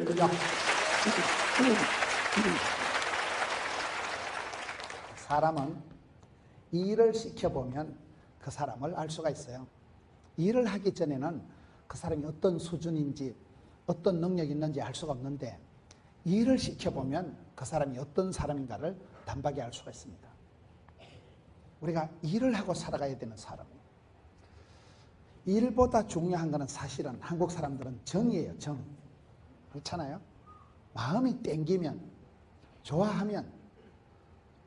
할렐루야. 사람은 일을 시켜보면 그 사람을 알 수가 있어요. 일을 하기 전에는 그 사람이 어떤 수준인지 어떤 능력이 있는지 알 수가 없는데 일을 시켜보면 그 사람이 어떤 사람인가를 단박에 알 수가 있습니다. 우리가 일을 하고 살아가야 되는 사람이에요. 일보다 중요한 것은 사실은 한국 사람들은 정이에요. 정. 그렇잖아요. 마음이 땡기면 좋아하면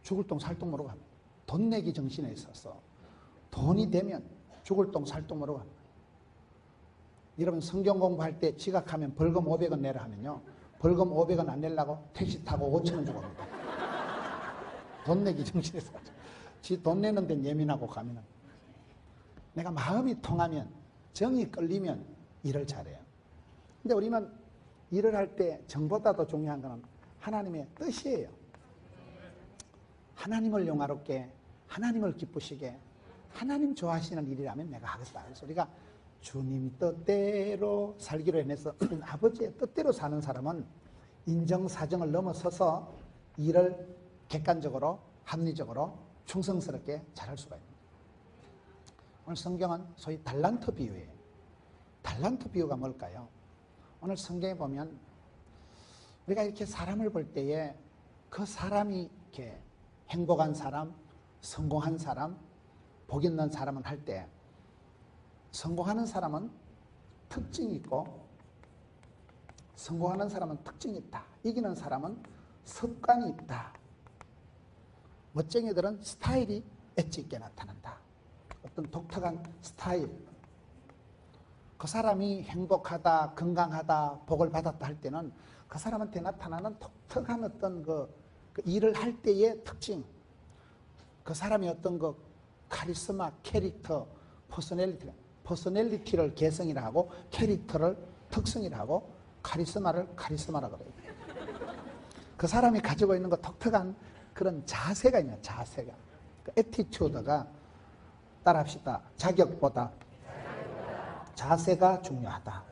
죽을 똥 살 똥 모르고 합니다. 돈 내기 정신에 있어서 돈이 되면 죽을 똥 살 똥 모르고 합니다. 여러분 성경 공부할 때 지각하면 벌금 500원 내라 하면요, 벌금 500원 안 내려고 택시 타고 5,000원 주고 합니다. 돈 내기 정신에서 지 돈 내는 데는 예민하고 가면은 내가 마음이 통하면 정이 끌리면 일을 잘해요. 근데 우리는 일을 할 때 정보다도 중요한 것은 하나님의 뜻이에요. 하나님을 영화롭게, 하나님을 기쁘시게, 하나님 좋아하시는 일이라면 내가 하겠다. 그래서 우리가 주님 뜻대로 살기로 해서 아버지의 뜻대로 사는 사람은 인정사정을 넘어서서 일을 객관적으로, 합리적으로, 충성스럽게 잘할 수가 있습니다. 오늘 성경은 소위 달란트 비유예요. 달란트 비유가 뭘까요? 오늘 성경에 보면 우리가 이렇게 사람을 볼 때에 그 사람이 이렇게 행복한 사람, 성공한 사람, 복 있는 사람은 할 때 성공하는 사람은 특징이 있고 성공하는 사람은 특징이 있다. 이기는 사람은 습관이 있다. 멋쟁이들은 스타일이 엣지 있게 나타난다. 어떤 독특한 스타일. 그 사람이 행복하다, 건강하다, 복을 받았다 할 때는 그 사람한테 나타나는 독특한 어떤 그 일을 할 때의 특징. 그 사람이 어떤 그 카리스마, 캐릭터, 퍼스널리티를 개성이라 하고 캐릭터를 특성이라 하고 카리스마를 카리스마라 그래요. 그 사람이 가지고 있는 그 독특한 그런 자세가 있냐, 자세가. 그 애티튜드가 따라합시다. 자격보다 자세가 중요하다.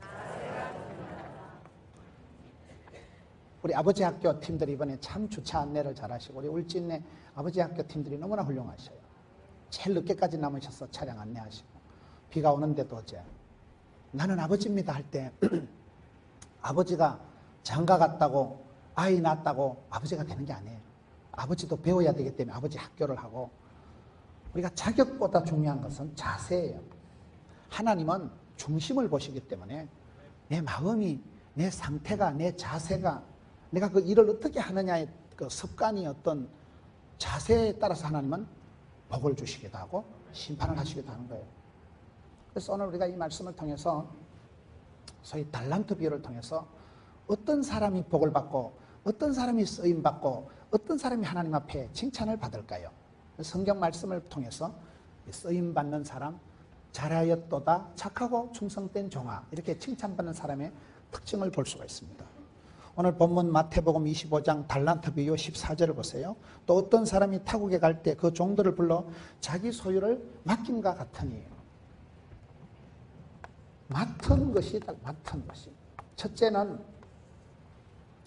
우리 아버지 학교 팀들이 이번에 참 주차 안내를 잘하시고 우리 울진내 아버지 학교 팀들이 너무나 훌륭하셔요. 제일 늦게까지 남으셔서 차량 안내하시고 비가 오는데도 어제 나는 아버지입니다 할 때 아버지가 장가 갔다고 아이 낳았다고 아버지가 되는 게 아니에요. 아버지도 배워야 되기 때문에 아버지 학교를 하고 우리가 자격보다 중요한 것은 자세예요. 하나님은 중심을 보시기 때문에 내 마음이, 내 상태가, 내 자세가 내가 그 일을 어떻게 하느냐의 그 습관이 어떤 자세에 따라서 하나님은 복을 주시기도 하고 심판을 하시기도 하는 거예요. 그래서 오늘 우리가 이 말씀을 통해서 소위 달란트 비유를 통해서 어떤 사람이 복을 받고 어떤 사람이 쓰임받고 어떤 사람이 하나님 앞에 칭찬을 받을까요? 성경 말씀을 통해서 쓰임받는 사람, 잘하였도다 착하고 충성된 종아, 이렇게 칭찬받는 사람의 특징을 볼 수가 있습니다. 오늘 본문 마태복음 25장 달란트 비유 14절을 보세요. 또 어떤 사람이 타국에 갈 때 그 종들을 불러 자기 소유를 맡김과 같으니, 맡은 것이다. 맡은 것이 첫째는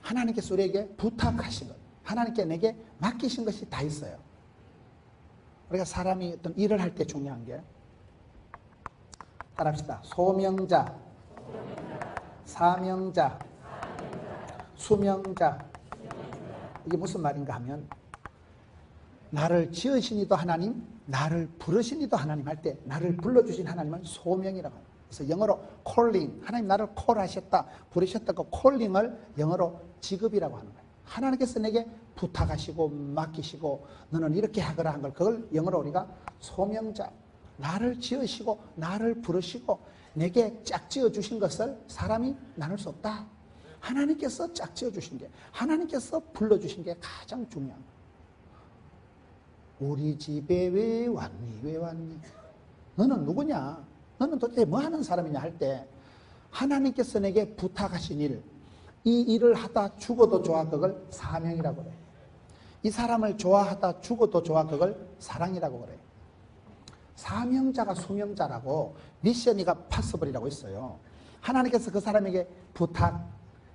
하나님께서 우리에게 부탁하신 것, 하나님께 내게 맡기신 것이 다 있어요. 우리가 사람이 어떤 일을 할 때 중요한 게, 따라합시다. 소명자, 사명자, 수명자. 이게 무슨 말인가 하면 나를 지으신 이도 하나님, 나를 부르신 이도 하나님 할 때 나를 불러주신 하나님은 소명이라고 합니다. 그래서 영어로 calling, 하나님 나를 콜하셨다, 부르셨다. 그 calling을 영어로 직업이라고 하는 거예요. 하나님께서 내게 부탁하시고 맡기시고 너는 이렇게 하거라 한 걸, 그걸 영어로 우리가 소명자, 나를 지으시고 나를 부르시고 내게 짝지어 주신 것을 사람이 나눌 수 없다. 하나님께서 짝지어 주신 게, 하나님께서 불러주신 게 가장 중요한 거예요. 우리 집에 왜 왔니? 왜 왔니? 너는 누구냐? 너는 도대체 뭐 하는 사람이냐 할 때 하나님께서 내게 부탁하신 일, 이 일을 하다 죽어도 좋아, 그걸 사명이라고 그래요. 이 사람을 좋아하다 죽어도 좋아, 그걸 사랑이라고 그래요. 사명자가 수명자라고, 미션이가 파서블이라고 있어요. 하나님께서 그 사람에게 부탁,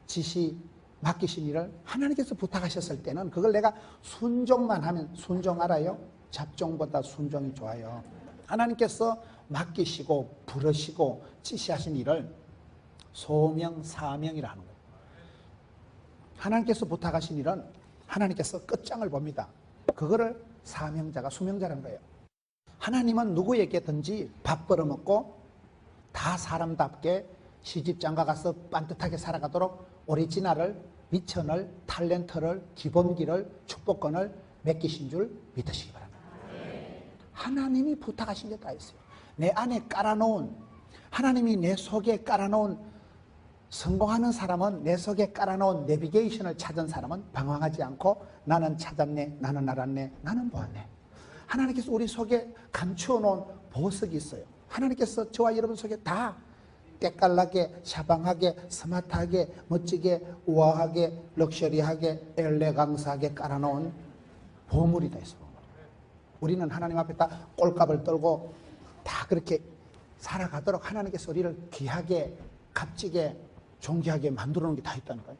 지시 맡기신 일을 하나님께서 부탁하셨을 때는 그걸 내가 순종만 하면, 순종 알아요? 잡종보다 순종이 좋아요. 하나님께서 맡기시고 부르시고 지시하신 일을 소명, 사명이라 하는 거예요. 하나님께서 부탁하신 일은 하나님께서 끝장을 봅니다. 그거를 사명자가 수명자라는 거예요. 하나님은 누구에게든지 밥 벌어먹고 다 사람답게 시집장가 가서 반듯하게 살아가도록 오리지널을, 미천을, 탤런트를, 기본기를, 축복권을 맡기신 줄 믿으시기 바랍니다. 하나님이 부탁하신 게 다 있어요. 내 안에 깔아놓은, 하나님이 내 속에 깔아놓은, 성공하는 사람은, 내 속에 깔아놓은 내비게이션을 찾은 사람은 방황하지 않고 나는 찾았네, 나는 알았네, 나는 보았네. 하나님께서 우리 속에 감추어 놓은 보석이 있어요. 하나님께서 저와 여러분 속에 다 때깔나게, 샤방하게, 스마트하게, 멋지게, 우아하게, 럭셔리하게, 엘레강스하게 깔아놓은 보물이 다 있어요. 우리는 하나님 앞에 다 꼴값을 떨고 다 그렇게 살아가도록 하나님께서 우리를 귀하게, 값지게, 존귀하게 만들어 놓은 게 다 있다는 거예요.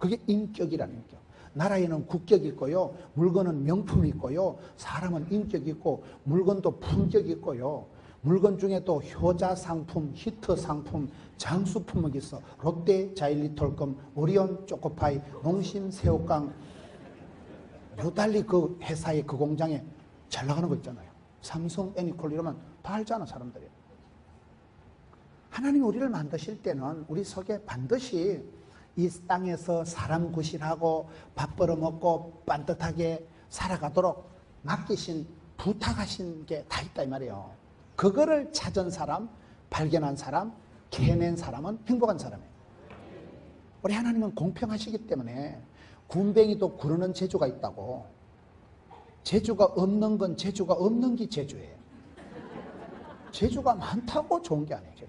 그게 인격이라는 인격. 나라에는 국격이 있고요, 물건은 명품이 있고요, 사람은 인격이 있고, 물건도 품격이 있고요, 물건 중에 또 효자 상품, 히트 상품, 장수 품목이 있어. 롯데 자일리톨금, 오리온 초코파이, 농심 새우깡, 유달리 그 회사의 그 공장에 잘 나가는 거 있잖아요. 삼성, 애니콜 이러면 다 알잖아, 사람들이. 하나님이 우리를 만드실 때는 우리 속에 반드시 이 땅에서 사람 구실하고 밥 벌어먹고 반듯하게 살아가도록 맡기신, 부탁하신 게 다 있다 이 말이에요. 그거를 찾은 사람, 발견한 사람, 캐낸 사람은 행복한 사람이에요. 우리 하나님은 공평하시기 때문에 군뱅이도 구르는 재주가 있다고. 재주가 없는 건 재주가 없는 게 재주예요. 재주가 많다고 좋은 게 아니에요. 재주.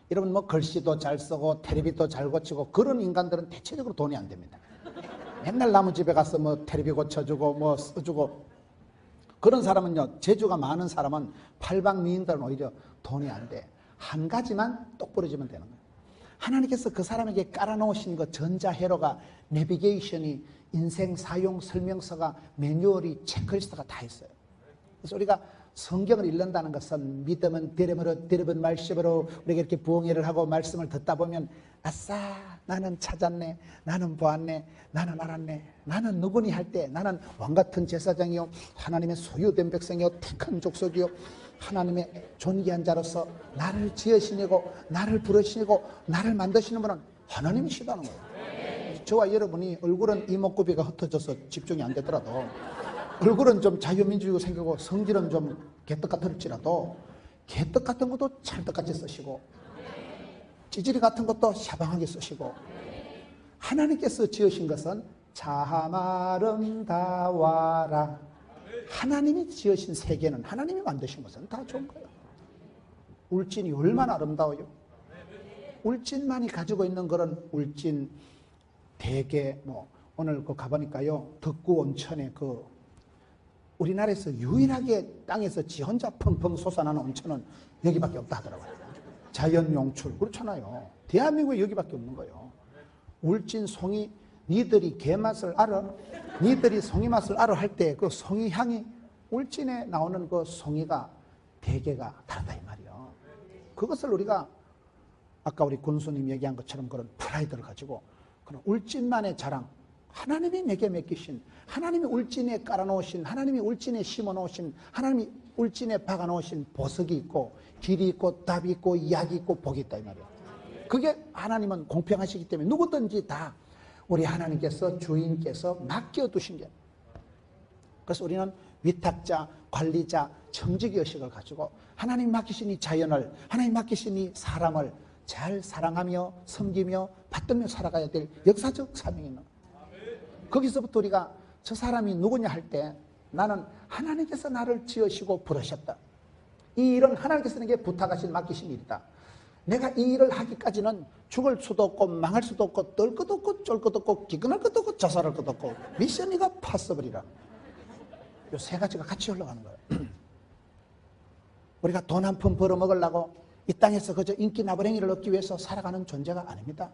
여러분 뭐 글씨도 잘 쓰고 테레비도 잘 고치고 그런 인간들은 대체적으로 돈이 안 됩니다. 맨날 남의 집에 가서 뭐 테레비 고쳐주고 뭐 써주고, 그런 사람은요, 재주가 많은 사람은 팔방미인들은 오히려 돈이 안 돼. 한 가지만 똑부러지면 되는 거예요. 하나님께서 그 사람에게 깔아놓으신 그 전자회로가, 내비게이션이, 인생 사용 설명서가, 매뉴얼이, 체크리스트가 다 있어요. 그래서 우리가 성경을 읽는다는 것은 믿으면 들으므로 들으면 말씀으로 우리가 이렇게 부흥회를 하고 말씀을 듣다 보면 아싸 나는 찾았네, 나는 보았네, 나는 알았네, 나는 누구니 할 때 나는 왕같은 제사장이요, 하나님의 소유된 백성이요, 택한 족속이요, 하나님의 존귀한 자로서 나를 지으시고 나를 부르시고 나를 만드시는 분은 하나님이시다는 거예요. 저와 여러분이 얼굴은 이목구비가 흩어져서 집중이 안 되더라도, 얼굴은 좀 자유민주주의가 생기고 성질은 좀 개떡 같을지라도 개떡 같은 것도 찰떡같이 쓰시고 찌질이 같은 것도 샤방하게 쓰시고, 하나님께서 지으신 것은 참 아름다워라. 하나님이 지으신 세계는, 하나님이 만드신 것은 다 좋은 거예요. 울진이 얼마나 아름다워요. 울진만이 가지고 있는 그런 울진 대게, 뭐 오늘 그 가보니까요, 덕구 온천에 그 우리나라에서 유일하게 땅에서 지 혼자 펑펑 솟아나는 온천은 여기밖에 없다 하더라고요. 자연 용출, 그렇잖아요. 대한민국에 여기밖에 없는 거예요. 울진 송이, 니들이 게 맛을 알아? 니들이 송이 맛을 알아 할 때 그 송이 향이, 울진에 나오는 그 송이가, 대게가 다르다 이 말이에요. 그것을 우리가 아까 우리 군수님 얘기한 것처럼 그런 프라이드를 가지고, 그런 울진만의 자랑, 하나님이 내게 맡기신, 하나님이 울진에 깔아놓으신, 하나님이 울진에 심어놓으신, 하나님이 울진에 박아놓으신 보석이 있고 길이 있고 답이 있고 약이 있고 복이 있다 이 말이에요. 그게 하나님은 공평하시기 때문에 누구든지 다 우리 하나님께서, 주인께서 맡겨두신 게. 그래서 우리는 위탁자, 관리자, 청지기의식을 가지고 하나님 맡기신 이 자연을, 하나님 맡기신 이 사람을 잘 사랑하며 섬기며 받들며 살아가야 될 역사적 사명이 있는 거예요. 거기서부터 우리가 저 사람이 누구냐 할 때, 나는 하나님께서 나를 지으시고 부르셨다. 이 일은 하나님께서 내게 부탁하신, 맡기신 일이다. 내가 이 일을 하기까지는 죽을 수도 없고 망할 수도 없고 떨 것도 없고 쫄 것도 없고 기근할 것도 없고 자살할 것도 없고 미션이가 파서블이라. 이 세 가지가 같이 흘러가는 거예요. 우리가 돈 한 푼 벌어먹으려고 이 땅에서 그저 인기 나부랭이를 얻기 위해서 살아가는 존재가 아닙니다.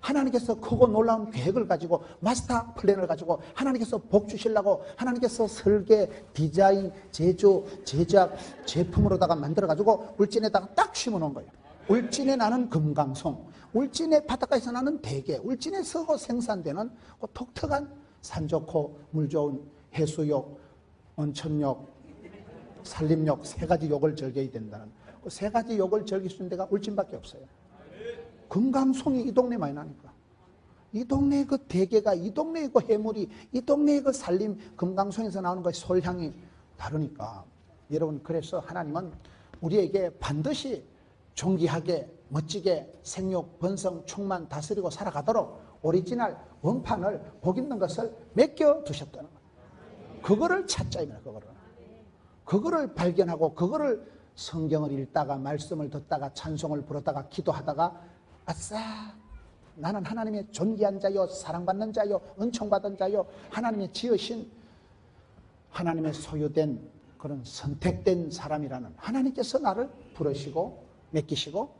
하나님께서 크고 놀라운 계획을 가지고 마스터 플랜을 가지고 하나님께서 복 주시려고 하나님께서 설계, 디자인, 제조, 제작, 제품으로다가 만들어가지고 울진에다가 딱 심어놓은 거예요. 울진에 나는 금강송, 울진의 바닷가에서 나는 대게, 울진에서 생산되는 그 독특한 산 좋고 물 좋은 해수욕, 온천욕, 산림욕 세 가지 욕을 즐겨야 된다는 그 세 가지 욕을 즐길 수 있는 데가 울진밖에 없어요. 금강송이 이 동네 많이 나니까. 이 동네의 그 대게가, 이 동네의 그 해물이, 이 동네의 그 산림, 금강송에서 나오는 그 솔향이 다르니까. 여러분, 그래서 하나님은 우리에게 반드시 존귀하게, 멋지게 생육, 번성, 충만, 다스리고 살아가도록 오리지널 원판을 복 있는 것을 맡겨두셨다는 거예요. 그거를 찾자입니다. 그거를 발견하고 그거를 성경을 읽다가 말씀을 듣다가 찬송을 부르다가 기도하다가 아싸, 나는 하나님의 존귀한 자요, 사랑받는 자요, 은총받은 자요, 하나님의 지으신, 하나님의 소유된 그런 선택된 사람이라는 하나님께서 나를 부르시고 맡기시고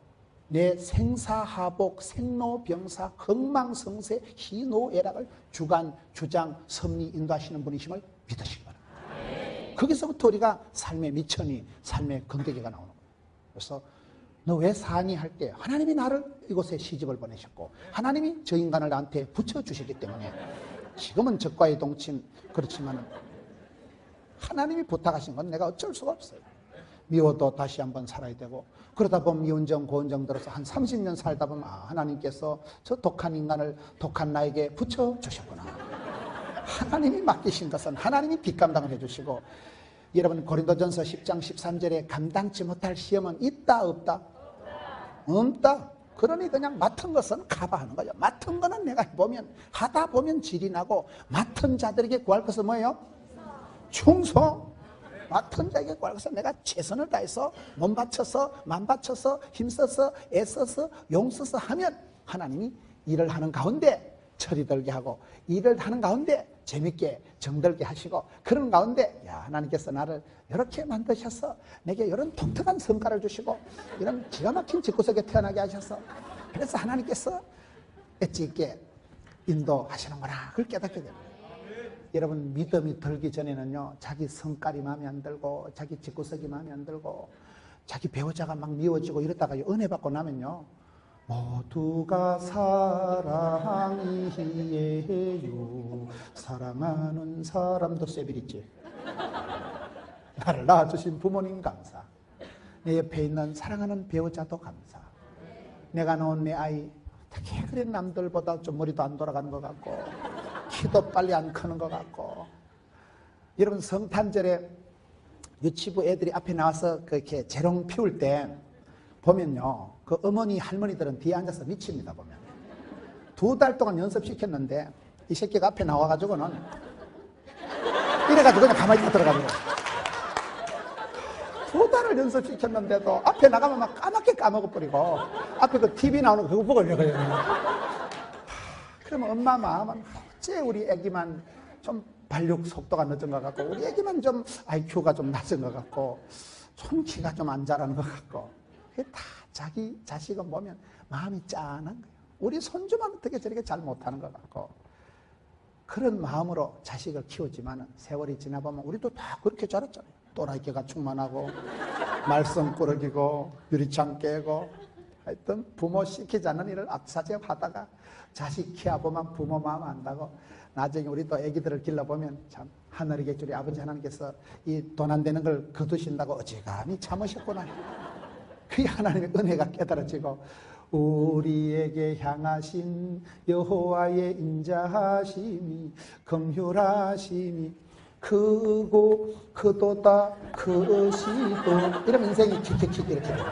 내 생사하복, 생로병사, 흥망성쇠, 희노애락을 주관, 주장, 섭리, 인도하시는 분이심을 믿으시기 바랍니다. 거기서부터 우리가 삶의 미천이, 삶의 건더기가 나오는 거예요. 그래서 너 왜 사니 할 때 하나님이 나를 이곳에 시집을 보내셨고 하나님이 저 인간을 나한테 붙여주시기 때문에 지금은 적과의 동침 그렇지만 하나님이 부탁하신 건 내가 어쩔 수가 없어요. 미워도 다시 한번 살아야 되고 그러다 보면 미운정 고운정 들어서 한 30년 살다 보면 하나님께서 저 독한 인간을 독한 나에게 붙여주셨구나. 하나님이 맡기신 것은 하나님이 뒷감당을 해주시고 여러분 고린도전서 10장 13절에 감당치 못할 시험은 있다 없다? 없다. 그러니 그냥 맡은 것은 가봐하는 거죠. 맡은 거는 내가 해보면 하다 보면 질이 나고 맡은 자들에게 구할 것은 뭐예요? 충성. 맡은 자에게 구할 것은 내가 최선을 다해서 몸 바쳐서 맘 바쳐서 힘써서 애써서 용써서 하면 하나님이 일을 하는 가운데 철이 들게 하고 일을 하는 가운데 재밌게 정들게 하시고 그런 가운데 야 하나님께서 나를 이렇게 만드셔서 내게 이런 독특한 성과를 주시고 이런 기가 막힌 집구석에 태어나게 하셔서 그래서 하나님께서 엣지 있게 인도하시는구나 그걸 깨닫게 됩니다. 여러분 믿음이 들기 전에는요 자기 성깔이 마음에 안 들고 자기 집구석이 마음에 안 들고 자기 배우자가 막 미워지고 이러다가 은혜 받고 나면요 모두가 사랑이에요. 사랑하는 사람도 세빌있지. 나를 낳아주신 부모님 감사. 내 옆에 있는 사랑하는 배우자도 감사. 내가 낳은 내 아이 되게 그래 남들보다 좀 머리도 안 돌아가는 것 같고 키도 빨리 안 크는 것 같고 여러분 성탄절에 유치부 애들이 앞에 나와서 그렇게 재롱 피울 때 보면요 그 어머니 할머니들은 뒤에 앉아서 미칩니다. 보면 2달 동안 연습시켰는데 이 새끼가 앞에 나와가지고는 이래가지고 그냥 가만히 딱 들어가는 거예요. 2달을 연습시켰는데도 앞에 나가면 막 까맣게 까먹어버리고 앞에 그 TV 나오는 거 그거 보고 이러거든요. 그러면 엄마 마음은 어째 우리 애기만 좀 발육 속도가 늦은 것 같고 우리 애기만 좀 IQ가 좀 낮은 것 같고 좀 키가 좀 안 자라는 것 같고 다 자기 자식은 보면 마음이 짠한 거예요. 우리 손주만 어떻게 저렇게 잘 못하는 것 같고 그런 마음으로 자식을 키우지만 세월이 지나보면 우리도 다 그렇게 자랐잖아요. 또라이개가 충만하고 말썽꾸러기고 유리창 깨고 하여튼 부모 시키지 않는 일을 앞사제하다가 자식 키워보면 부모 마음 안다고 나중에 우리도 애기들을 길러보면 참 하늘의 객주리 아버지 하나님께서 이 돈 안 되는 걸 거두신다고 어지간히 참으셨구나. 그 하나님의 은혜가 깨달아지고 우리에게 향하신 여호와의 인자하심이 긍휼하심이 크고 크도다 크시도 이러면 인생이 킥킥킥 이렇게 돼요.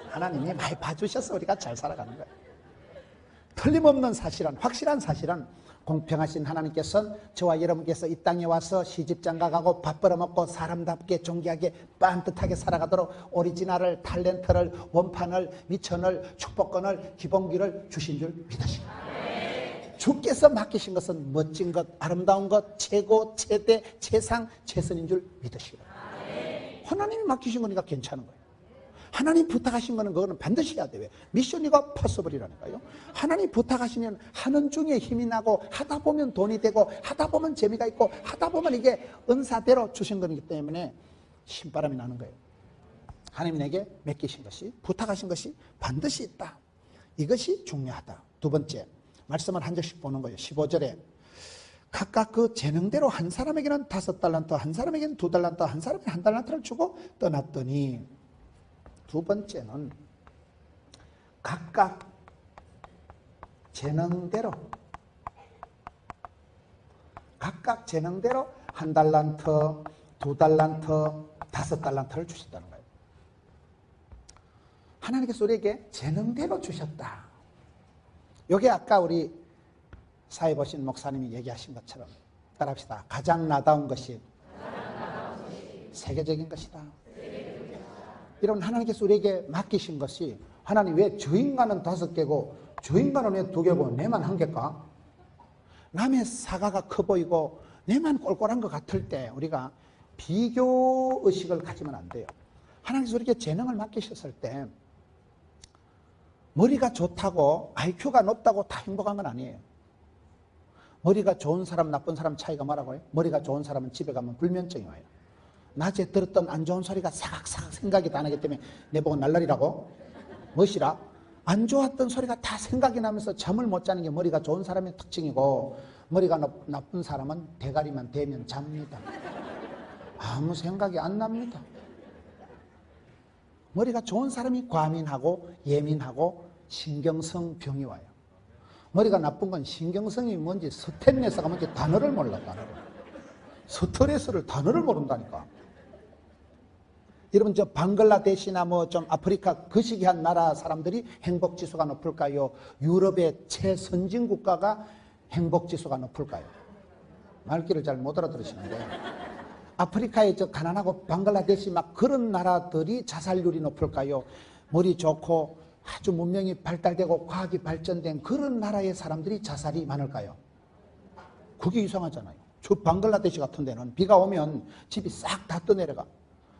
하나님이 많이 봐주셔서 우리가 잘 살아가는 거예요. 틀림없는 사실은 확실한 사실은 공평하신 하나님께서는 저와 여러분께서 이 땅에 와서 시집장가가고 밥 벌어먹고 사람답게 존귀하게 반듯하게 살아가도록 오리지널을 탤런트를 원판을 미천을 축복권을 기본기를 주신 줄 믿으시고 주께서 맡기신 것은 멋진 것 아름다운 것 최고 최대 최상 최선인 줄 믿으시고 하나님이 맡기신 거니까 괜찮은 거예요. 하나님 부탁하신 거는 그거는 반드시 해야 돼요. 미션이가 파서블이라니까요. 하나님 부탁하시면 하는 중에 힘이 나고 하다 보면 돈이 되고 하다 보면 재미가 있고 하다 보면 이게 은사대로 주신 거기 때문에 신바람이 나는 거예요. 하나님이 내게 맡기신 것이, 부탁하신 것이 반드시 있다. 이것이 중요하다. 두 번째, 말씀을 한 절씩 보는 거예요. 15절에 각각 그 재능대로 한 사람에게는 5달란트, 한 사람에게는 2달란트, 한 사람에게는 1달란트를 주고 떠났더니, 두 번째는 각각 재능대로 1달란트, 2달란트, 5달란트를 주셨다는 거예요. 하나님께서 우리에게 재능대로 주셨다. 이게 아까 우리 사회 보신 목사님이 얘기하신 것처럼 따라합시다. 가장 나다운 것이 세계적인 것이다. 여러분, 하나님께서 우리에게 맡기신 것이, 하나님 왜 저 인간은 5개고 저 인간은 왜 2개고 내만 1개일까? 남의 사과가 커 보이고 내만 꼴꼴한 것 같을 때 우리가 비교의식을 가지면 안 돼요. 하나님께서 우리에게 재능을 맡기셨을 때 머리가 좋다고 IQ가 높다고 다 행복한 건 아니에요. 머리가 좋은 사람 나쁜 사람 차이가 뭐라고 해요? 머리가 좋은 사람은 집에 가면 불면증이 와요. 낮에 들었던 안 좋은 소리가 사각사각 생각이 다 나기 때문에 내보고 날라리라고? 멋이라? 안 좋았던 소리가 다 생각이 나면서 잠을 못 자는 게 머리가 좋은 사람의 특징이고, 머리가 나쁜 사람은 대가리만 대면 잡니다. 아무 생각이 안 납니다. 머리가 좋은 사람이 과민하고 예민하고 신경성 병이 와요. 머리가 나쁜 건 신경성이 뭔지, 스트레스가 뭔지 단어를 몰라. 스트레스를 단어를 모른다니까. 여러분, 저 방글라데시나 뭐 좀 아프리카 거시기한 나라 사람들이 행복지수가 높을까요? 유럽의 최선진 국가가 행복지수가 높을까요? 말귀를 잘 못 알아들으시는데, 아프리카의 저 가난하고 방글라데시 막 그런 나라들이 자살률이 높을까요? 머리 좋고 아주 문명이 발달되고 과학이 발전된 그런 나라의 사람들이 자살이 많을까요? 그게 이상하잖아요. 저 방글라데시 같은 데는 비가 오면 집이 싹 다 떠내려가.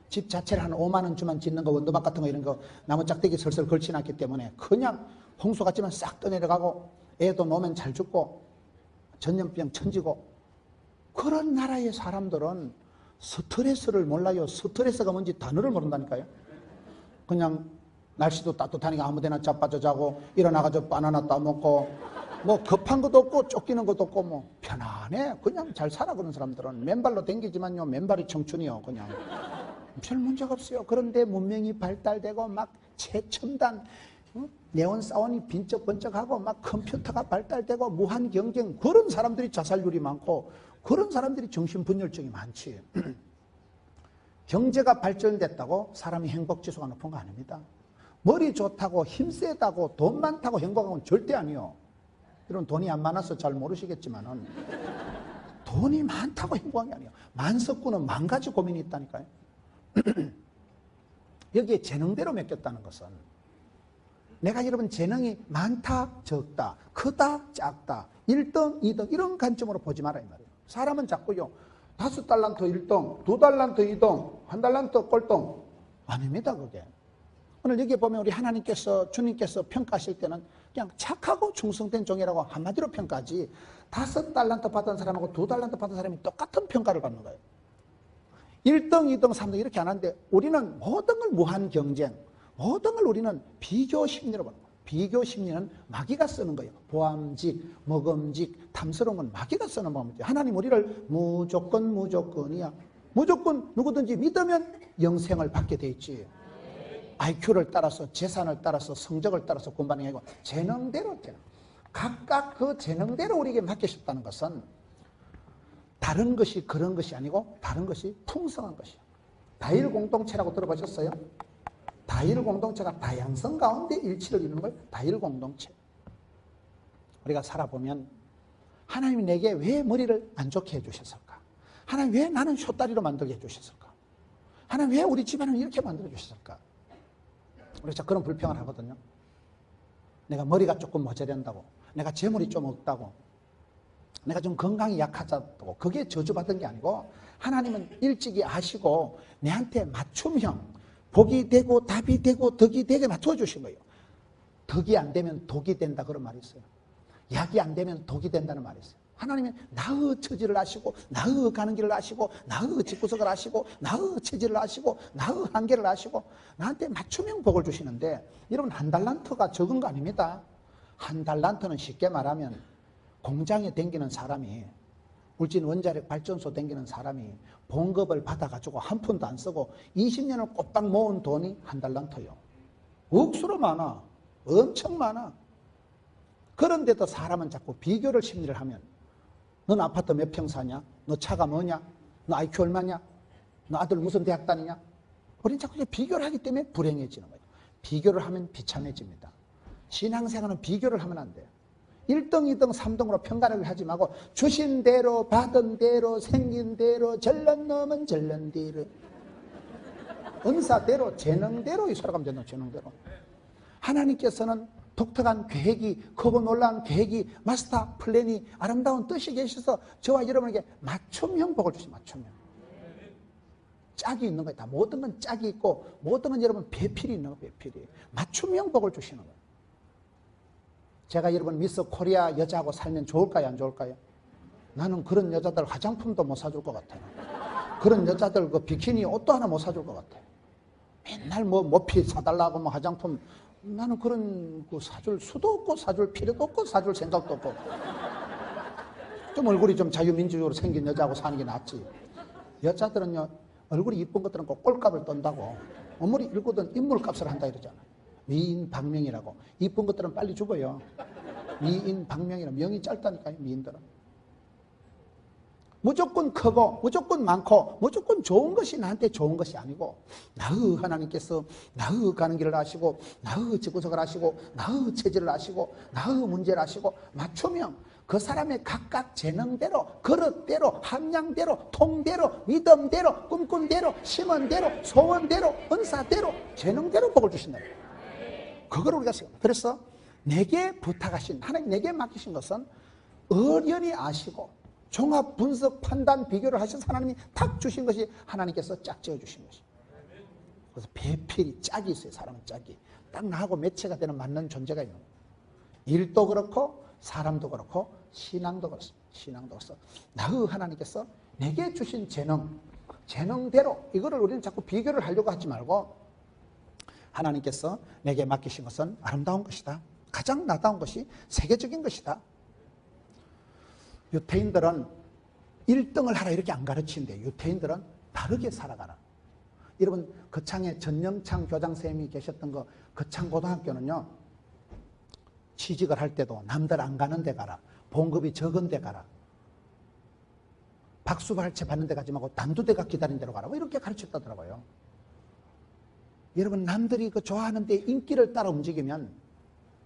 집 자체를 한 5만 원 주만 짓는 거, 원두막 같은 거 이런 거 나무 짝대기 설설 걸쳐놨기 때문에 그냥 홍수 같지만 싹 떠내려가고, 애도 놓으면 잘 죽고 전염병 천지고. 그런 나라의 사람들은 스트레스를 몰라요. 스트레스가 뭔지 단어를 모른다니까요. 그냥 날씨도 따뜻하니까 아무데나 자빠져 자고 일어나가지고 바나나 따먹고 뭐 급한 것도 없고 쫓기는 것도 없고 뭐 편안해. 그냥 잘 살아. 그런 사람들은 맨발로 댕기지만요, 맨발이 청춘이요. 그냥 별 문제가 없어요. 그런데 문명이 발달되고 막 최첨단 네온 사원이 빈쩍번쩍하고 막 컴퓨터가 발달되고 무한 경쟁, 그런 사람들이 자살률이 많고 그런 사람들이 정신분열증이 많지. 경제가 발전됐다고 사람이 행복지수가 높은 거 아닙니다. 머리 좋다고 힘세다고 돈 많다고 행복한 건 절대 아니에요. 이런 돈이 안 많아서 잘 모르시겠지만은 돈이 많다고 행복한 게 아니에요. 만석구는 10,000가지 고민이 있다니까요. 여기에 재능대로 맡겼다는 것은, 내가 여러분 재능이 많다 적다, 크다 작다, 1등 2등 이런 관점으로 보지 마라 이 말이에요. 사람은 자꾸요 5달란트 1등, 2달란트 2등, 1달란트 꼴등 아닙니다. 그게 오늘 여기 보면 우리 하나님께서, 주님께서 평가하실 때는 그냥 착하고 충성된 종이라고 한마디로 평가하지, 5달란트 받은 사람하고 2달란트 받은 사람이 똑같은 평가를 받는 거예요. 1등, 2등, 3등 이렇게 안 하는데, 우리는 모든 걸 무한 경쟁, 모든 걸 우리는 비교 심리로 보는 거예요. 비교 심리는 마귀가 쓰는 거예요. 보암직, 먹음직, 탐스러운 건 마귀가 쓰는 법이죠. 하나님 우리를 무조건이야. 무조건 누구든지 믿으면 영생을 받게 돼 있지. IQ를 따라서, 재산을 따라서, 성적을 따라서 공부하는 게 아니고 재능대로. 각각 그 재능대로 우리에게 맡기셨다는 것은 다른 것이 그런 것이 아니고 다른 것이 풍성한 것이에요. 다일 공동체라고 들어보셨어요? 다일 공동체가 다양성 가운데 일치를 이루는 걸 다일 공동체. 우리가 살아보면 하나님이 내게 왜 머리를 안 좋게 해주셨을까? 하나님 왜 나는 쇼다리로 만들게 해주셨을까? 하나님 왜 우리 집안을 이렇게 만들어 주셨을까? 우리가 그런 불평을 하거든요. 내가 머리가 조금 모자란다고, 내가 재물이 좀 없다고, 내가 좀 건강이 약하다고. 그게 저주받은 게 아니고 하나님은 일찍이 아시고 내한테 맞춤형, 복이 되고 답이 되고 덕이 되게 맞춰 주신 거예요. 덕이 안 되면 독이 된다 그런 말이 있어요. 약이 안 되면 독이 된다는 말이 있어요. 하나님은 나의 처지를 아시고 나의 가는 길을 아시고 나의 집구석을 아시고 나의 체질을 아시고 나의 한계를 아시고 나한테 맞춤형 복을 주시는데 여러분 한 달란트가 적은 거 아닙니다. 한 달란트는 쉽게 말하면 공장에 댕기는 사람이 울진 원자력 발전소 댕기는 사람이 봉급을 받아가지고 한 푼도 안 쓰고 20년을 꼬박 모은 돈이 한 달란트요. 억수로 많아. 엄청 많아. 그런데도 사람은 자꾸 비교를 심리를 하면 넌 아파트 몇 평 사냐? 너 차가 뭐냐? 너 IQ 얼마냐? 너 아들 무슨 대학 다니냐? 우린 자꾸 비교를 하기 때문에 불행해지는 거예요. 비교를 하면 비참해집니다. 신앙생활은 비교를 하면 안 돼요. 1등, 2등, 3등으로 평가를 하지 말고 주신 대로 받은 대로 생긴 대로 절런 놈은 절런 대로 은사대로 재능대로 이 살아가면 된다. 재능대로. 하나님께서는 독특한 계획이 크고 놀라운 계획이 마스터 플랜이 아름다운 뜻이 계셔서 저와 여러분에게 맞춤형 복을 주시 맞춤형. 짝이 있는 거예요. 다 모든 건 짝이 있고 모든 건 여러분 배필이 있는 거예요. 배필이. 맞춤형 복을 주시는 거예요. 제가 여러분 미스 코리아 여자하고 살면 좋을까요? 안 좋을까요? 나는 그런 여자들 화장품도 못 사줄 것 같아요. 그런 여자들 그 비키니 옷도 하나 못 사줄 것 같아요. 맨날 뭐 모피 사달라고 뭐 화장품 나는 그런 거 사줄 수도 없고 사줄 필요도 없고 사줄 생각도 없고 좀 얼굴이 좀 자유민주적으로 생긴 여자하고 사는 게 낫지. 여자들은요 얼굴이 이쁜 것들은 꼭 꼴값을 떤다고 아무리 읽거든 인물값을 한다 이러잖아. 미인 박명이라고. 이쁜 것들은 빨리 죽어요. 미인 박명이라 명이 짧다니까요. 미인들은 무조건 크고 무조건 많고 무조건 좋은 것이 나한테 좋은 것이 아니고 나의 하나님께서 나의 가는 길을 아시고 나의 집구석을 아시고 나의 체질을 아시고 나의 문제를 아시고 맞춤형 그 사람의 각각 재능대로 그릇대로 함량대로 통대로 믿음대로 꿈꾼대로 심은대로 소원대로 은사대로 재능대로 복을 주신다. 그걸 우리가 생각합니다. 그래서 내게 부탁하신 하나님 내게 맡기신 것은 어련히 아시고 종합 분석 판단 비교를 하셔서 하나님이 탁 주신 것이 하나님께서 짝 지어 주신 것이. 그래서 배필이 짝이 있어요. 사람은 짝이 딱 나하고 매체가 되는 맞는 존재가 있는 거예요. 일도 그렇고 사람도 그렇고 신앙도 그렇습니다. 신앙도 그렇습니다. 나의 하나님께서 내게 주신 재능대로 이거를 우리는 자꾸 비교를 하려고 하지 말고 하나님께서 내게 맡기신 것은 아름다운 것이다. 가장 나다운 것이 세계적인 것이다. 유태인들은 1등을 하라 이렇게 안 가르치는데 유태인들은 다르게 살아가라. 여러분 거창에 전영창 교장선생님이 계셨던 그 거창고등학교는요 취직을 할 때도 남들 안 가는 데 가라. 봉급이 적은 데 가라. 박수발채 받는 데 가지 말고 단두대가 기다리는 데로 가라. 뭐 이렇게 가르쳤다더라고요. 여러분 남들이 그 좋아하는데 인기를 따라 움직이면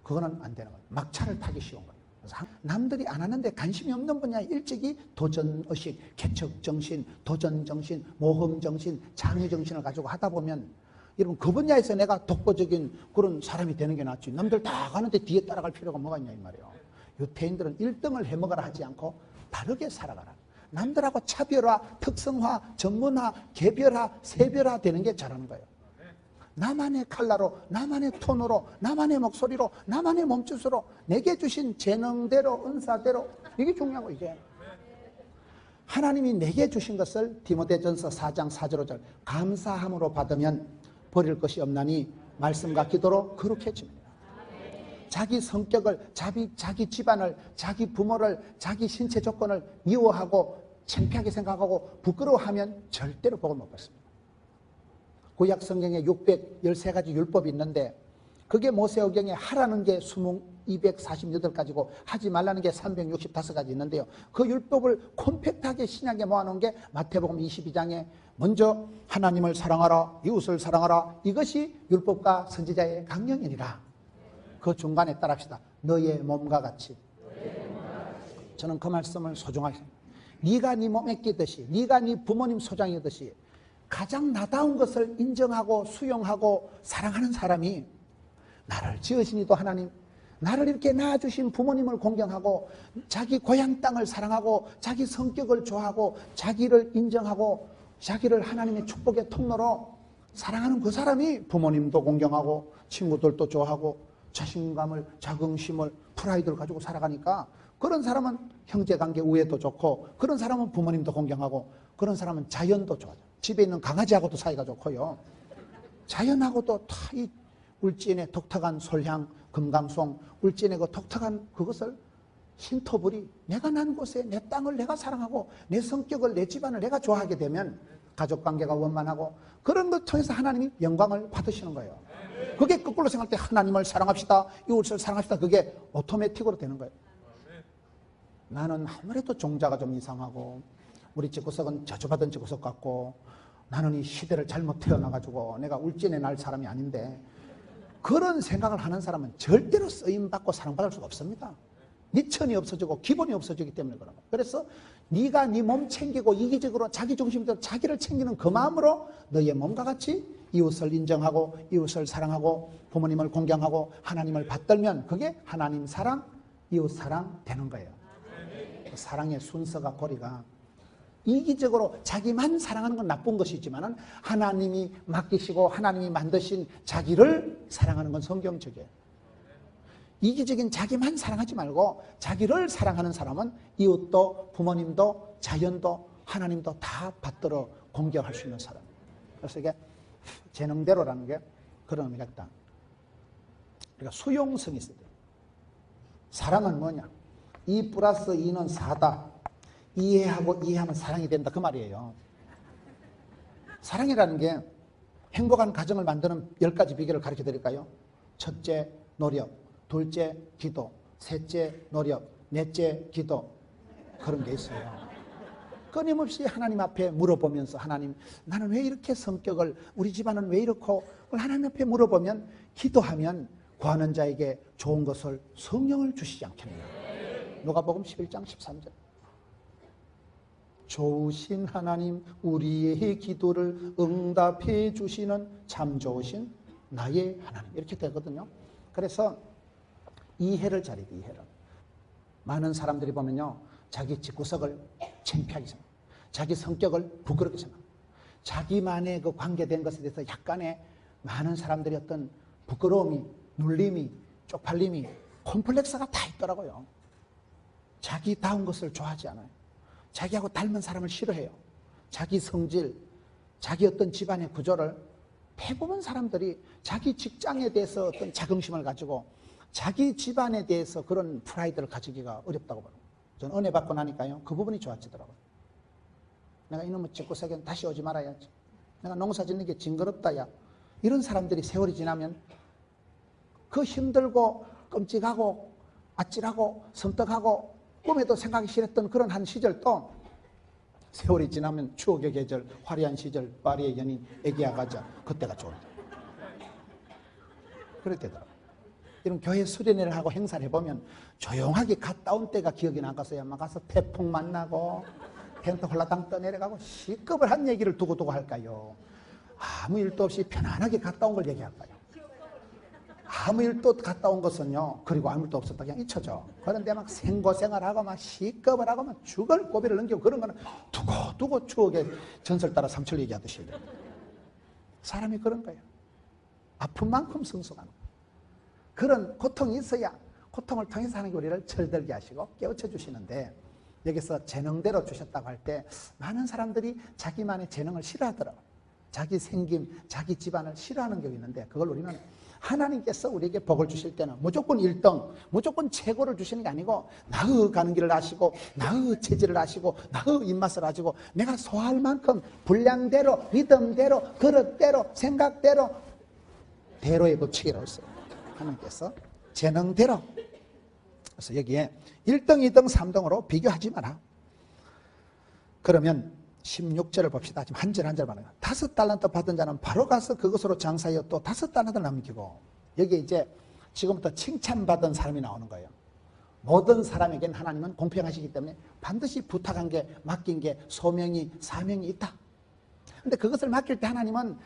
그거는 안 되는 거예요. 막차를 타기 쉬운 거예요. 그래서 남들이 안 하는데 관심이 없는 분야 일찍이 도전의식, 개척정신, 도전정신, 모험정신, 창의정신을 가지고 하다 보면 여러분 그 분야에서 내가 독보적인 그런 사람이 되는 게 낫지. 남들 다 가는데 뒤에 따라갈 필요가 뭐가 있냐 이 말이에요. 유태인들은 1등을 해먹으라 하지 않고 다르게 살아가라. 남들하고 차별화, 특성화, 전문화, 개별화, 세별화 되는 게 잘하는 거예요. 나만의 칼라로, 나만의 톤으로, 나만의 목소리로, 나만의 몸짓으로 내게 주신 재능대로, 은사대로 이게 중요한 거 이게. 하나님이 내게 주신 것을 디모데전서 4장 4절 5절 감사함으로 받으면 버릴 것이 없나니 말씀과 기도로 그렇게 해집니다. 자기 성격을, 자기 집안을, 자기 부모를, 자기 신체 조건을 미워하고 창피하게 생각하고 부끄러워하면 절대로 복을 못 받습니다. 구약 성경에 613가지 율법이 있는데 그게 모세오경에 하라는 게 248가지고 하지 말라는 게 365가지 있는데요. 그 율법을 콤팩트하게 신약에 모아놓은 게 마태복음 22장에 먼저 하나님을 사랑하라, 이웃을 사랑하라. 이것이 율법과 선지자의 강령이니라. 그 중간에 따라합시다. 너의 몸과 같이. 저는 그 말씀을 소중하게 생각합니다. 네가 네 몸에 끼듯이, 네가 네 부모님 소장이듯이 가장 나다운 것을 인정하고 수용하고 사랑하는 사람이 나를 지으신 이도 하나님, 나를 이렇게 낳아주신 부모님을 공경하고 자기 고향 땅을 사랑하고 자기 성격을 좋아하고 자기를 인정하고 자기를 하나님의 축복의 통로로 사랑하는 그 사람이 부모님도 공경하고 친구들도 좋아하고 자신감을, 자긍심을, 프라이드를 가지고 살아가니까 그런 사람은 형제관계 우애도 좋고 그런 사람은 부모님도 공경하고 그런 사람은 자연도 좋아요. 집에 있는 강아지하고도 사이가 좋고요. 자연하고도 다 이 울진의 독특한 솔향, 금강송, 울진의 그 독특한 그것을 신토불이 내가 난 곳에 내 땅을 내가 사랑하고 내 성격을 내 집안을 내가 좋아하게 되면 가족관계가 원만하고 그런 것 통해서 하나님이 영광을 받으시는 거예요. 그게 거꾸로 생각할 때 하나님을 사랑합시다, 이웃을 사랑합시다, 그게 오토매틱으로 되는 거예요. 나는 아무래도 종자가 좀 이상하고 우리 집구석은 저주받은 집구석 같고 나는 이 시대를 잘못 태어나가지고 내가 울진에 날 사람이 아닌데, 그런 생각을 하는 사람은 절대로 쓰임받고 사랑받을 수가 없습니다. 니천이 없어지고 기본이 없어지기 때문에 그런 거예요. 그래서 네가 네 몸 챙기고 이기적으로 자기중심적으로 자기를 챙기는 그 마음으로 너의 몸과 같이 이웃을 인정하고 이웃을 사랑하고 부모님을 공경하고 하나님을 받들면 그게 하나님 사랑, 이웃 사랑 되는 거예요. 그 사랑의 순서가 고리가 이기적으로 자기만 사랑하는 건 나쁜 것이지만 하나님이 맡기시고 하나님이 만드신 자기를 사랑하는 건 성경적이에요. 이기적인 자기만 사랑하지 말고 자기를 사랑하는 사람은 이웃도 부모님도 자연도 하나님도 다 받들어 공경할 수 있는 사람. 그래서 이게 재능대로라는 게 그런 의미가 있다. 그러니까 수용성이 있어야 돼요. 사랑은 뭐냐? 2 플러스 2는 4다. 이해하고 이해하면 사랑이 된다, 그 말이에요. 사랑이라는 게 행복한 가정을 만드는 10가지 비결을 가르쳐 드릴까요? 첫째, 노력. 둘째, 기도. 셋째, 노력. 넷째, 기도. 그런 게 있어요. 끊임없이 하나님 앞에 물어보면서 하나님, 나는 왜 이렇게 성격을, 우리 집안은 왜 이렇고, 하나님 앞에 물어보면, 기도하면 구하는 자에게 좋은 것을 성령을 주시지 않겠느냐. 누가복음 11장 13절. 좋으신 하나님, 우리의 기도를 응답해 주시는 참 좋으신 나의 하나님, 이렇게 되거든요. 그래서 이해를 잘해야 돼. 이해를. 많은 사람들이 보면요, 자기 집구석을 창피하게 생각해요. 자기 성격을 부끄럽게 생각해요. 자기만의 그 관계된 것에 대해서 약간의 많은 사람들이 어떤 부끄러움이, 눌림이, 쪽팔림이, 콤플렉스가 다 있더라고요. 자기다운 것을 좋아하지 않아요. 자기하고 닮은 사람을 싫어해요. 자기 성질, 자기 어떤 집안의 구조를, 대부분 사람들이 자기 직장에 대해서 어떤 자긍심을 가지고 자기 집안에 대해서 그런 프라이드를 가지기가 어렵다고 봐요. 저는 은혜 받고 나니까요, 그 부분이 좋아지더라고요. 내가 이놈의 집구석엔 다시 오지 말아야지. 내가 농사 짓는 게 징그럽다, 야. 이런 사람들이 세월이 지나면 그 힘들고 끔찍하고 아찔하고 섬뜩하고 꿈에도 생각이 싫었던 그런 한 시절도 세월이 지나면 추억의 계절, 화려한 시절, 파리의 연인, 애기야 가자, 그때가 좋은데. 그렇게 되더라고요. 이런 교회 수련회를 하고 행사를 해보면 조용하게 갔다 온 때가 기억이 나가서야 막 가서 태풍 만나고 텐트 홀라당 떠내려가고 시급을 한 얘기를 두고두고 할까요? 아무 일도 없이 편안하게 갔다 온 걸 얘기할까요? 아무 일도 갔다 온 것은요, 그리고 아무 일도 없었다 그냥 잊혀져. 그런데 막 생고생을 하고 막 시급을 하고 막 죽을 고비를 넘기고 그런 거는 두고두고 추억의 전설 따라 삼철 얘기하듯이. 사람이 그런 거예요. 아픈 만큼 성숙하는 거예요. 그런 고통이 있어야 고통을 통해서 하는 게 우리를 철들게 하시고 깨우쳐 주시는데, 여기서 재능대로 주셨다고 할 때 많은 사람들이 자기만의 재능을 싫어하더라고요. 자기 생김, 자기 집안을 싫어하는 경우 있는데, 그걸 우리는 하나님께서 우리에게 복을 주실 때는 무조건 1등, 무조건 최고를 주시는 게 아니고 나의 가는 길을 아시고 나의 체질을 아시고 나의 입맛을 아시고 내가 소화할 만큼 분량대로, 리듬대로, 그릇대로, 생각대로, 대로의 법칙이라고 했어요. 하나님께서 재능대로. 그래서 여기에 1등, 2등, 3등으로 비교하지 마라. 그러면 16절을 봅시다. 지금 한 절 한 절 말해요. 5달란트 받은 자는 바로 가서 그것으로 장사하여 또 5달란트를 남기고, 여기 이제 지금부터 칭찬받은 사람이 나오는 거예요. 모든 사람에게는 하나님은 공평하시기 때문에 반드시 부탁한 게, 맡긴 게, 소명이, 사명이 있다. 근데 그것을 맡길 때 하나님은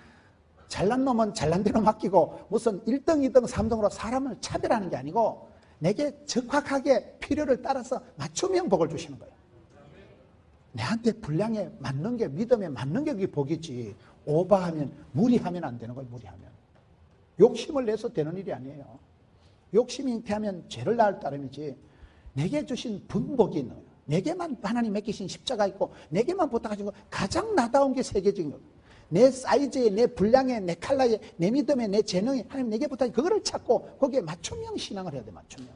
잘난 놈은 잘난 대로 맡기고 무슨 1등, 2등, 3등으로 사람을 차별하는 게 아니고 내게 적확하게 필요를 따라서 맞춤형 복을 주시는 거예요. 내한테 분량에 맞는 게, 믿음에 맞는 게 그게 복이지. 오버하면, 무리하면 안 되는 거예요. 무리하면. 욕심을 내서 되는 일이 아니에요. 욕심이 잉태하면 죄를 낳을 따름이지, 내게 주신 분복이 있는 거예요. 내게만 하나님 맡기신 십자가 있고 내게만 부탁하신 거, 가장 나다운 게 세계적인 거예요. 내 사이즈에, 내 분량에, 내 칼라에, 내 믿음에, 내 재능에 하나님 내게 부탁해, 그거를 찾고 거기에 맞춤형 신앙을 해야 돼. 맞춤형.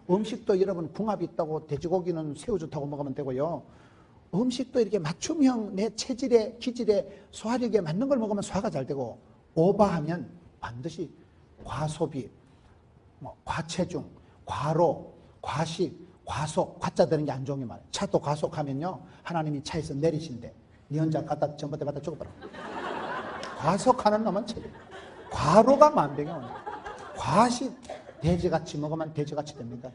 음식도 여러분 궁합이 있다고 돼지고기는 새우젓 타고 먹으면 되고요. 음식도 이렇게 맞춤형 내 체질에, 기질에, 소화력에 맞는 걸 먹으면 소화가 잘 되고, 오버하면 반드시 과소비, 과체중, 과로, 과식, 과속, 과자 되는 게 안 좋은 게 많아요. 차도 과속하면요, 하나님이 차에서 내리신대. 네 혼자 갖다 전봇대 갖다 죽어버려. 과속하는 놈은 체질. 과로가 만병이에요. 과식, 돼지같이 먹으면 돼지같이 됩니다.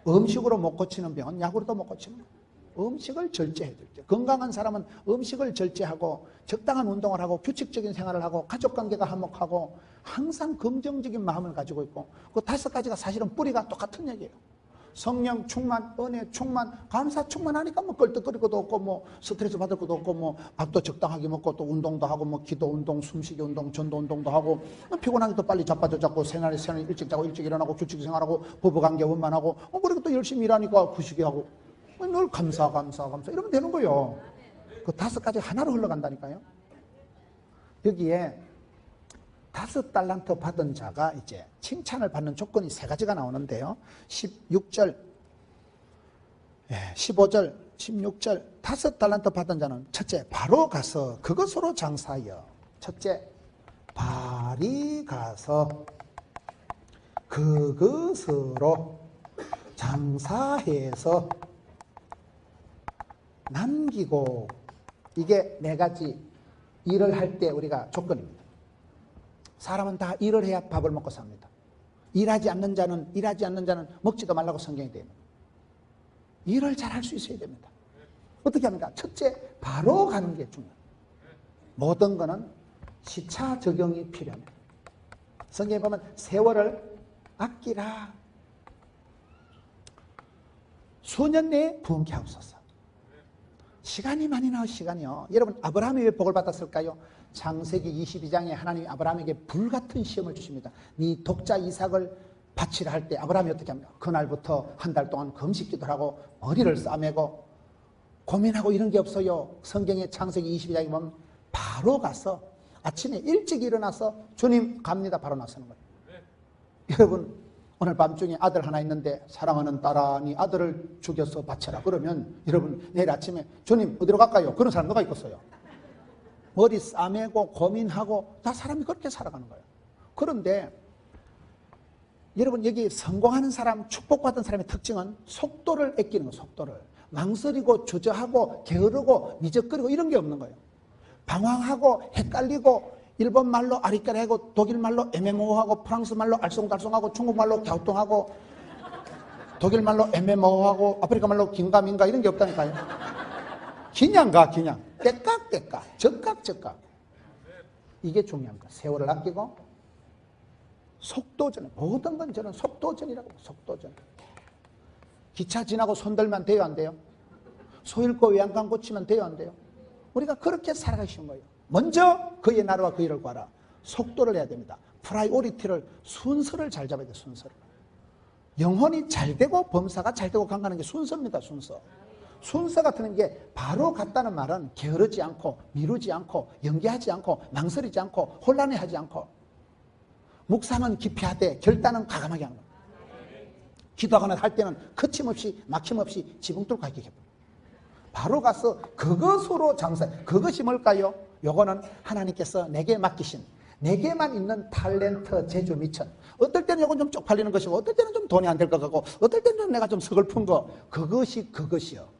음식으로 못 고치는 병은 약으로도 못 고치는 거예요. 음식을 절제해야 돼요. 건강한 사람은 음식을 절제하고 적당한 운동을 하고 규칙적인 생활을 하고 가족관계가 화목하고 항상 긍정적인 마음을 가지고 있고, 그 5가지가 사실은 뿌리가 똑같은 얘기예요. 성령 충만, 은혜 충만, 감사 충만하니까 뭐 껄떡거리고도 없고, 뭐 스트레스 받을 것도 없고, 뭐 밥도 적당하게 먹고, 또 운동도 하고, 뭐 기도 운동, 숨쉬기 운동, 전도 운동도 하고, 피곤하게 또 빨리 자빠져 잡고, 생활 일찍 자고 일찍 일어나고 규칙 생활하고, 부부관계 원만하고, 그리고 또 열심히 일하니까 부시기 하고, 늘 감사 이러면 되는 거예요. 그 5가지 하나로 흘러간다니까요. 여기에 5달란트 받은 자가 이제 칭찬을 받는 조건이 3가지가 나오는데요. 16절, 15절, 16절, 5달란트 받은 자는 첫째, 바로 가서 그것으로 장사하여. 첫째, 발이 가서 그것으로 장사해서 남기고. 이게 4가지 일을 할 때 우리가 조건입니다. 사람은 다 일을 해야 밥을 먹고 삽니다. 일하지 않는 자는 먹지도 말라고 성경이 되어 있습니다. 일을 잘 할 수 있어야 됩니다. 어떻게 합니까? 첫째, 바로 가는 게 중요합니다. 모든 거는 시차 적용이 필요합니다. 성경에 보면 세월을 아끼라. 수년 내에 부흥케 하옵소서. 시간이 많이 나와. 시간이요. 여러분, 아브라함이 왜 복을 받았을까요? 창세기 22장에 하나님이 아브라함에게 불같은 시험을 주십니다. 네 독자 이삭을 바치라 할 때 아브라함이 어떻게 합니까? 그날부터 한 달 동안 금식기도를 하고 머리를 싸매고 고민하고 이런 게 없어요. 성경의 창세기 22장에 보면 바로 가서 아침에 일찍 일어나서 주님 갑니다. 바로 나서는 거예요. 여러분, 오늘 밤중에 아들 하나 있는데 사랑하는 딸아, 네 아들을 죽여서 바쳐라. 그러면 여러분 내일 아침에 주님 어디로 갈까요? 그런 사람 누가 있겠어요? 머리 싸매고 고민하고 다 사람이 그렇게 살아가는 거예요. 그런데 여러분, 여기 성공하는 사람, 축복받은 사람의 특징은 속도를 아끼는 거예요. 속도를. 망설이고 주저하고 게으르고 미적거리고 이런 게 없는 거예요. 방황하고 헷갈리고 일본 말로 아리까리하고 독일 말로 애매모호하고 프랑스 말로 알쏭달쏭하고 중국 말로 갸우뚱하고 독일 말로 애매모호하고 아프리카 말로 긴가민가 이런 게 없다니까요. 그냥 가, 그냥 때깍때깍, 적깍적깍. 이게 중요합니다. 세월을 아끼고 속도전. 모든 건 저는 속도전이라고. 속도전. 기차 지나고 손들면 돼요, 안 돼요? 소 잃고 외양간 고치면 돼요, 안 돼요? 우리가 그렇게 살아가시는 거예요. 먼저 그의 나라와 그 일을 구하라. 속도를 해야 됩니다. 프라이오리티를, 순서를 잘 잡아야 돼요. 순서를. 영혼이 잘 되고 범사가 잘 되고 간가는 게 순서입니다. 순서. 순서 같은 게 바로 갔다는 말은 게으르지 않고 미루지 않고 연기하지 않고 망설이지 않고 혼란해하지 않고, 묵상은 깊이 하되 결단은 과감하게 하는 거예요. 기도하거나 할 때는 거침없이 막힘없이 지붕 뚫고 하게 해요. 바로 가서 그것으로 장사해. 그것이 뭘까요? 요거는 하나님께서 내게 맡기신, 내게만 있는 탤런트, 재주, 미천. 어떨 때는 요건 좀 쪽팔리는 것이고, 어떨 때는 좀 돈이 안 될 것 같고, 어떨 때는 좀 내가 좀 서글픈 거. 그것이요.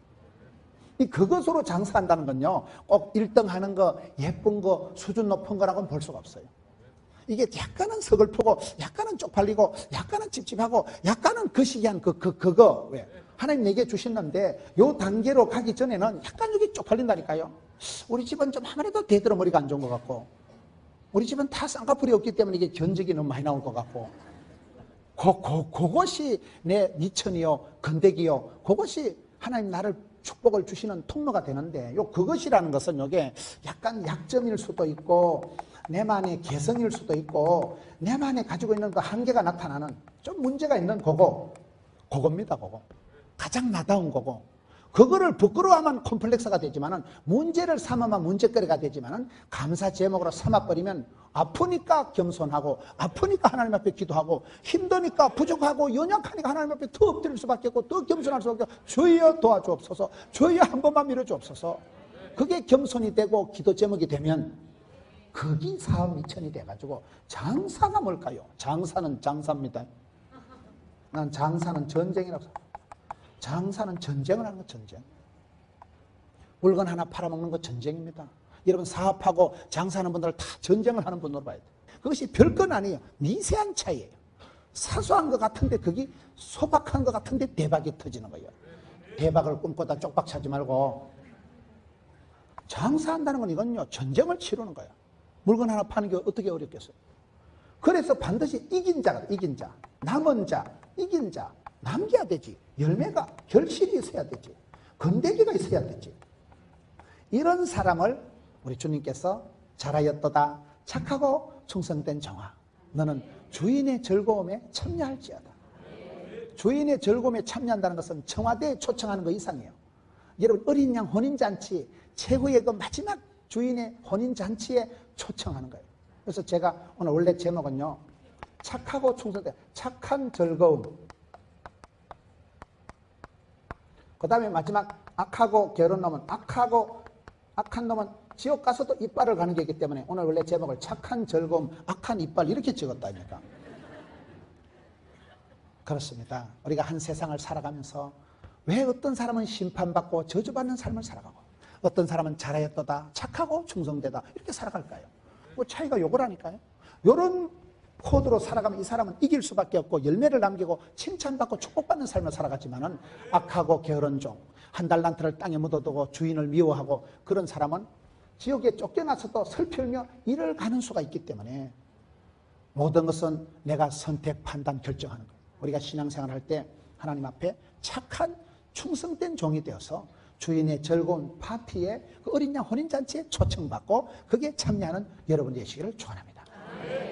이 그것으로 장사한다는 건요, 꼭 1등 하는 거, 예쁜 거, 수준 높은 거라고는 볼 수가 없어요. 이게 약간은 서글프고, 약간은 쪽팔리고, 약간은 찝찝하고, 약간은 거시기한 그거. 왜? 하나님 내게 주셨는데 요 단계로 가기 전에는 약간 여기 쪽팔린다니까요. 우리 집은 좀 아무래도 대들어 머리가 안 좋은 것 같고, 우리 집은 다 쌍꺼풀이 없기 때문에 이게 견적이 너무 많이 나올 것 같고, 그것이 내 미천이요, 건데기요, 그것이 하나님 나를 축복을 주시는 통로가 되는데 그것이라는 것은 이게 약간 약점일 수도 있고 내만의 개성일 수도 있고 내만의 가지고 있는 그 한계가 나타나는 좀 문제가 있는 그겁니다. 그거 가장 나다운 거고 그거를 부끄러워하면 콤플렉스가 되지만은 문제를 삼으면 문제거리가 되지만은 감사 제목으로 삼아버리면 아프니까 겸손하고 아프니까 하나님 앞에 기도하고 힘드니까 부족하고 연약하니까 하나님 앞에 더 엎드릴 수밖에 없고 더 겸손할 수밖에 없고 주여 도와주옵소서 주여 한 번만 밀어주옵소서 그게 겸손이 되고 기도 제목이 되면 그게 사업 미천이 돼가지고 장사가 뭘까요? 장사는 장사입니다. 난 장사는 전쟁이라고 생각합니다. 장사는 전쟁을 하는 거 전쟁. 물건 하나 팔아먹는 거 전쟁입니다. 여러분 사업하고 장사하는 분들 다 전쟁을 하는 분으로 봐야 돼요. 그것이 별건 아니에요. 미세한 차이예요. 사소한 것 같은데 그게 소박한 것 같은데 대박이 터지는 거예요. 대박을 꿈꾸다 쪽박 차지 말고 장사한다는 건 이건요 전쟁을 치르는 거예요. 물건 하나 파는 게 어떻게 어렵겠어요. 그래서 반드시 이긴 자가 이긴 자, 남은 자, 이긴 자 남겨야 되지. 열매가 결실이 있어야 되지. 건더기가 있어야 되지. 이런 사람을 우리 주님께서 잘하였도다 착하고 충성된 종아 너는 주인의 즐거움에 참여할지어다. 주인의 즐거움에 참여한다는 것은 청와대에 초청하는 것 이상이에요. 여러분 어린 양 혼인잔치 최후의 그 마지막 주인의 혼인잔치에 초청하는 거예요. 그래서 제가 오늘 원래 제목은요 착하고 충성된 착한 즐거움 그 다음에 마지막 악하고 게으른 놈은 악한 놈은 지옥 가서도 이빨을 가는 게 있기 때문에 오늘 원래 제목을 착한 즐거움 악한 이빨 이렇게 찍었다니까. 그렇습니다. 우리가 한 세상을 살아가면서 왜 어떤 사람은 심판받고 저주받는 삶을 살아가고 어떤 사람은 잘하였도다 착하고 충성되다 이렇게 살아갈까요? 뭐 차이가 요거라니까요. 요런 코드로 살아가면 이 사람은 이길 수밖에 없고 열매를 남기고 칭찬받고 축복받는 삶을 살아갔지만은 악하고 게으른 종, 한 달란트를 땅에 묻어두고 주인을 미워하고 그런 사람은 지옥에 쫓겨나서도 슬피며 이를 가는 수가 있기 때문에 모든 것은 내가 선택, 판단, 결정하는 거예요. 우리가 신앙생활 할 때 하나님 앞에 착한 충성된 종이 되어서 주인의 즐거운 파티에 그 어린 양 혼인잔치에 초청받고 그게 참여하는 여러분 되시기를 축원합니다.